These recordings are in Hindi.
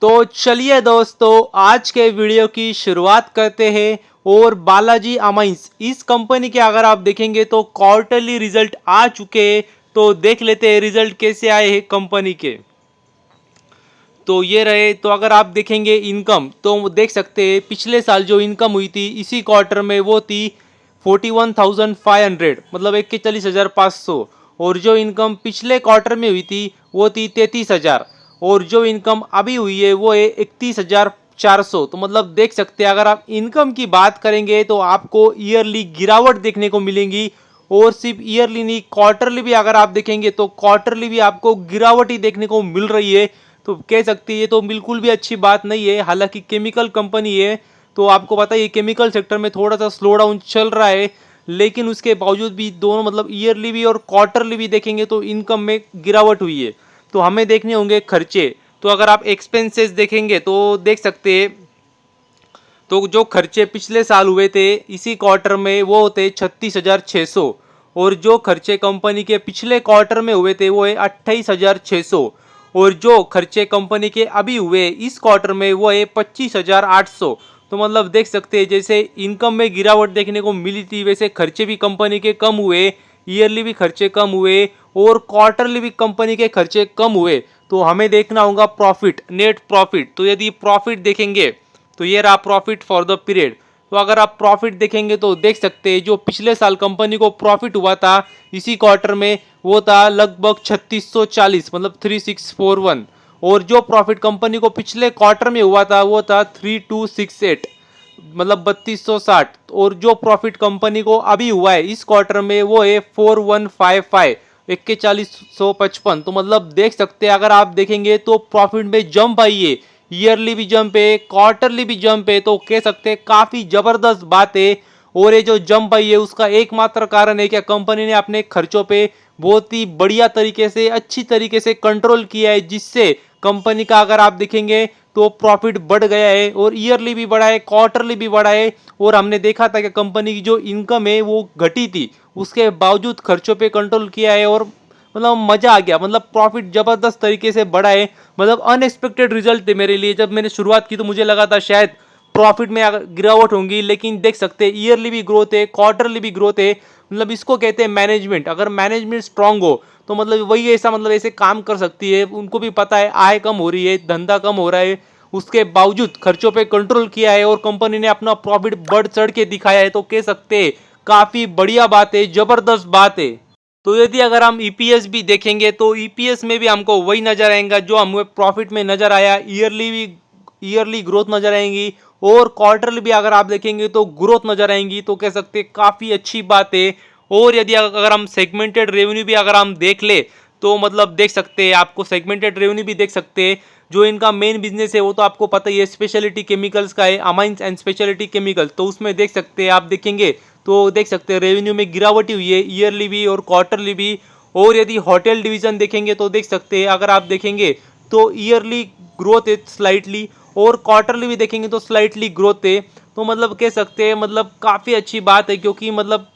तो चलिए दोस्तों, आज के वीडियो की शुरुआत करते हैं। और बालाजी अमाइंस इस कंपनी के अगर आप देखेंगे तो क्वार्टरली रिजल्ट आ चुके हैं। तो देख लेते हैं रिजल्ट कैसे आए हैं कंपनी के। तो ये रहे। तो अगर आप देखेंगे इनकम तो देख सकते हैं पिछले साल जो इनकम हुई थी इसी क्वार्टर में वो थी 41,500, मतलब 41,500। और जो इनकम पिछले क्वार्टर में हुई थी वो थी 33,000। और जो इनकम अभी हुई है वो है 31,400। तो मतलब देख सकते हैं अगर आप इनकम की बात करेंगे तो आपको ईयरली गिरावट देखने को मिलेंगी। और सिर्फ ईयरली नहीं, क्वार्टरली भी अगर आप देखेंगे तो क्वार्टरली भी आपको गिरावट ही देखने को मिल रही है। तो कह सकती है ये तो बिल्कुल भी अच्छी बात नहीं है। हालांकि केमिकल कंपनी है तो आपको पता है केमिकल सेक्टर में थोड़ा सा स्लो डाउन चल रहा है, लेकिन उसके बावजूद भी दोनों मतलब ईयरली भी और क्वार्टरली भी देखेंगे तो इनकम में गिरावट हुई है। तो हमें देखने होंगे खर्चे। तो अगर आप एक्सपेंसेस देखेंगे तो देख सकते हैं तो जो खर्चे पिछले साल हुए थे इसी क्वार्टर में वो होते 36,600। और जो खर्चे कंपनी के पिछले क्वार्टर में हुए थे वो है 28,600। और जो खर्चे कंपनी के अभी हुए इस क्वार्टर में वो है 25,800। तो मतलब देख सकते हैं जैसे इनकम में गिरावट देखने को मिली थी वैसे खर्चे भी कंपनी के कम हुए, ईयरली भी खर्चे कम हुए और क्वार्टरली भी कंपनी के खर्चे कम हुए। तो हमें देखना होगा प्रॉफिट, नेट प्रॉफिट। तो यदि प्रॉफिट देखेंगे तो ये रहा प्रॉफिट फॉर द पीरियड। तो अगर आप प्रॉफिट देखेंगे तो देख सकते हैं जो पिछले साल कंपनी को प्रॉफिट हुआ था इसी क्वार्टर में वो था लगभग 3640, मतलब 3641। और जो प्रॉफिट कंपनी को पिछले क्वार्टर में हुआ था वो था 3268, मतलब 3260। और जो प्रॉफिट कंपनी को अभी हुआ है इस क्वार्टर में वो है 4155, 4155। तो मतलब देख सकते हैं अगर आप देखेंगे तो प्रॉफिट में जंप आई है, ईयरली भी जंप है, क्वार्टरली भी जंप है। तो कह सकते हैं काफी जबरदस्त बात है। और ये जो जंप आई है उसका एकमात्र कारण है कि कंपनी ने अपने खर्चों पे बहुत ही बढ़िया तरीके से, अच्छी तरीके से कंट्रोल किया है, जिससे कंपनी का अगर आप देखेंगे तो प्रॉफिट बढ़ गया है और ईयरली भी बढ़ा है, क्वार्टरली भी बढ़ा है। और हमने देखा था कि कंपनी की जो इनकम है वो घटी थी, उसके बावजूद खर्चों पे कंट्रोल किया है और मतलब मजा आ गया, मतलब प्रॉफिट जबरदस्त तरीके से बढ़ा है। मतलब अनएक्सपेक्टेड रिजल्ट थे मेरे लिए। जब मैंने शुरुआत की तो मुझे लगा था शायद प्रॉफिट में गिरावट होंगी, लेकिन देख सकते हैं ईयरली भी ग्रोथ है, क्वार्टरली भी ग्रोथ है। मतलब इसको कहते हैं मैनेजमेंट। अगर मैनेजमेंट स्ट्रांग हो तो मतलब वही ऐसा, मतलब ऐसे काम कर सकती है। उनको भी पता है आय कम हो रही है, धंधा कम हो रहा है, उसके बावजूद खर्चों पे कंट्रोल किया है और कंपनी ने अपना प्रॉफिट बढ़ चढ़ के दिखाया है। तो कह सकते हैं काफी बढ़िया बात है, जबरदस्त बात है। तो यदि अगर हम ईपीएस भी देखेंगे तो ईपीएस में भी हमको वही नजर आएगा जो हमें प्रॉफिट में नजर आया। ईयरली ग्रोथ नजर आएंगी और क्वार्टरली भी अगर आप देखेंगे तो ग्रोथ नजर आएंगी। तो कह सकते हैं काफी अच्छी बात है। और यदि अगर हम सेगमेंटेड रेवेन्यू भी अगर हम देख ले तो मतलब देख सकते हैं, आपको सेगमेंटेड रेवेन्यू भी देख सकते हैं। जो इनका मेन बिजनेस है वो तो आपको पता ही है, स्पेशलिटी केमिकल्स का है, अमाइंस एंड स्पेशलिटी केमिकल्स। तो उसमें देख सकते हैं, आप देखेंगे तो देख सकते हैं रेवेन्यू में गिरावट हुई है, ईयरली भी और क्वार्टरली भी। और यदि होटल डिवीजन देखेंगे तो देख सकते हैं अगर आप देखेंगे तो ईयरली ग्रोथ है स्लाइटली और क्वार्टरली भी देखेंगे तो स्लाइटली ग्रोथ है। तो मतलब कह सकते हैं मतलब काफ़ी अच्छी बात है, क्योंकि मतलब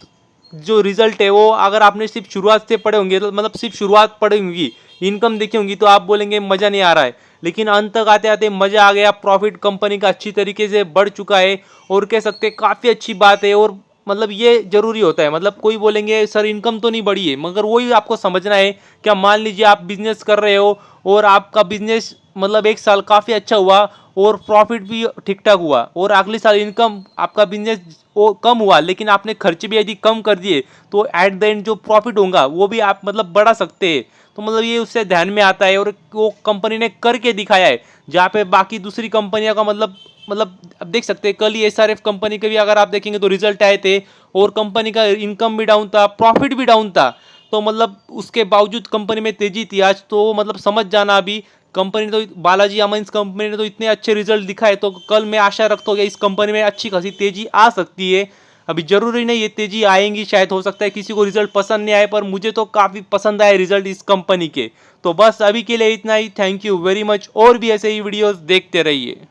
जो रिजल्ट है वो अगर आपने सिर्फ शुरुआत से पढ़े होंगे तो मतलब सिर्फ शुरुआत पढ़ी होंगी, इनकम देखी होंगी तो आप बोलेंगे मज़ा नहीं आ रहा है, लेकिन अंत तक आते आते मज़ा आ गया। प्रॉफिट कंपनी का अच्छी तरीके से बढ़ चुका है और कह सकते हैं काफ़ी अच्छी बात है। और मतलब ये जरूरी होता है। मतलब कोई बोलेंगे सर इनकम तो नहीं बढ़ी है, मगर वही आपको समझना है। क्या मान लीजिए आप बिजनेस कर रहे हो और आपका बिजनेस मतलब एक साल काफ़ी अच्छा हुआ और प्रॉफिट भी ठीक ठाक हुआ और अगले साल इनकम आपका बिजनेस वो कम हुआ, लेकिन आपने खर्चे भी यदि कम कर दिए तो एट द एंड जो प्रॉफिट होगा वो भी आप मतलब बढ़ा सकते हैं। तो मतलब ये उससे ध्यान में आता है और वो कंपनी ने करके दिखाया है, जहाँ पे बाकी दूसरी कंपनियों का मतलब अब देख सकते हैं कल ही एसआरएफ कंपनी के भी अगर आप देखेंगे तो रिजल्ट आए थे और कंपनी का इनकम भी डाउन था, प्रॉफिट भी डाउन था। तो मतलब उसके बावजूद कंपनी में तेजी थी आज। तो मतलब समझ जाना अभी कंपनी तो बालाजी अमाइंस कंपनी ने तो इतने अच्छे रिजल्ट दिखाए, तो कल मैं आशा रखता हूँ कि इस कंपनी में अच्छी खासी तेजी आ सकती है। अभी जरूरी नहीं ये तेजी आएंगी, शायद हो सकता है किसी को रिजल्ट पसंद नहीं आए, पर मुझे तो काफ़ी पसंद आए रिजल्ट इस कंपनी के। तो बस अभी के लिए इतना ही। Thank you very much. और भी ऐसे ही वीडियोस देखते रहिए।